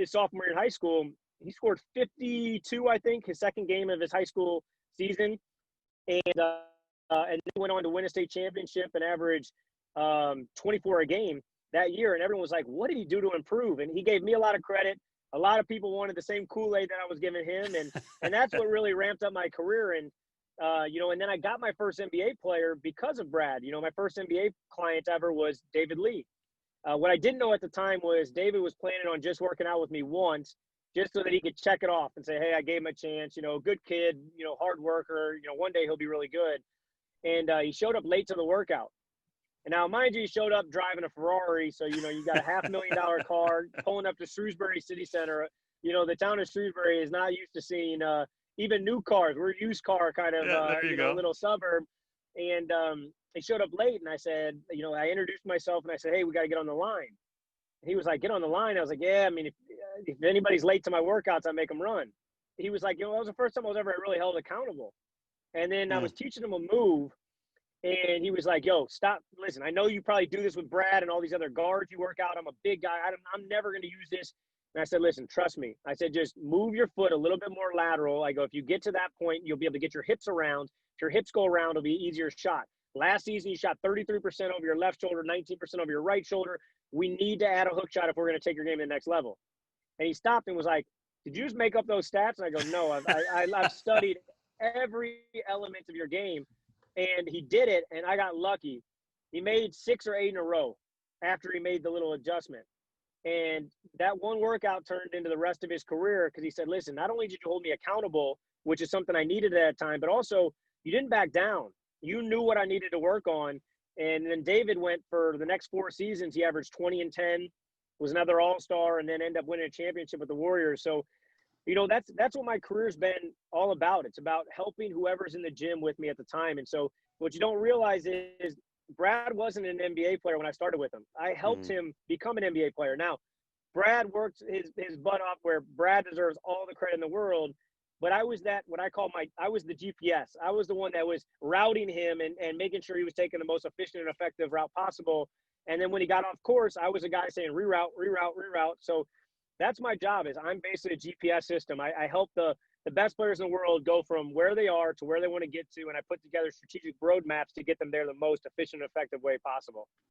his sophomore year in high school, he scored 52, I think, his second game of his high school season. And then he went on to win a state championship and average 24 a game that year. And everyone was like, what did he do to improve? And he gave me a lot of credit. A lot of people wanted the same Kool-Aid that I was giving him. And that's what really ramped up my career. And, and then I got my first NBA player because of Brad. My first NBA client ever was David Lee. What I didn't know at the time was David was planning on just working out with me once, just so that he could check it off and say, hey, I gave him a chance, good kid, hard worker, one day he'll be really good. And he showed up late to the workout. And now, mind you, he showed up driving a Ferrari. So, you got a $500,000 car pulling up to Shrewsbury City Center. The town of Shrewsbury is not used to seeing even new cars. We're a used car kind of, little suburb. And he showed up late. And I said, I introduced myself and I said, hey, we got to get on the line. And he was like, get on the line. I was like, yeah, I mean, if anybody's late to my workouts, I make them run. He was like, that was the first time I was ever really held accountable. And then I was teaching him a move. And he was like, yo, stop. Listen, I know you probably do this with Brad and all these other guards you work out. I'm a big guy. I'm never going to use this. And I said, listen, trust me. I said, just move your foot a little bit more lateral. I go, if you get to that point, you'll be able to get your hips around. If your hips go around, it'll be an easier shot. Last season, you shot 33% over your left shoulder, 19% over your right shoulder. We need to add a hook shot if we're going to take your game to the next level. And he stopped and was like, did you just make up those stats? And I go, no, I've studied every element of your game. And he did it, and I got lucky. He made 6 or 8 in a row after he made the little adjustment. And that one workout turned into the rest of his career because he said, listen, not only did you hold me accountable, which is something I needed at that time, but also you didn't back down. You knew what I needed to work on. And then David went for the next 4 seasons. He averaged 20 and 10, was another all-star, and then ended up winning a championship with the Warriors. So, that's what my career's been all about. It's about helping whoever's in the gym with me at the time. And so what you don't realize is Brad wasn't an NBA player when I started with him. I helped him become an NBA player. Now, Brad worked his butt off where Brad deserves all the credit in the world. But I was I was the GPS. I was the one that was routing him and making sure he was taking the most efficient and effective route possible. And then when he got off course, I was a guy saying reroute, reroute, reroute. So that's my job. Is I'm basically a GPS system. I help the best players in the world go from where they are to where they want to get to, and I put together strategic roadmaps to get them there the most efficient and effective way possible.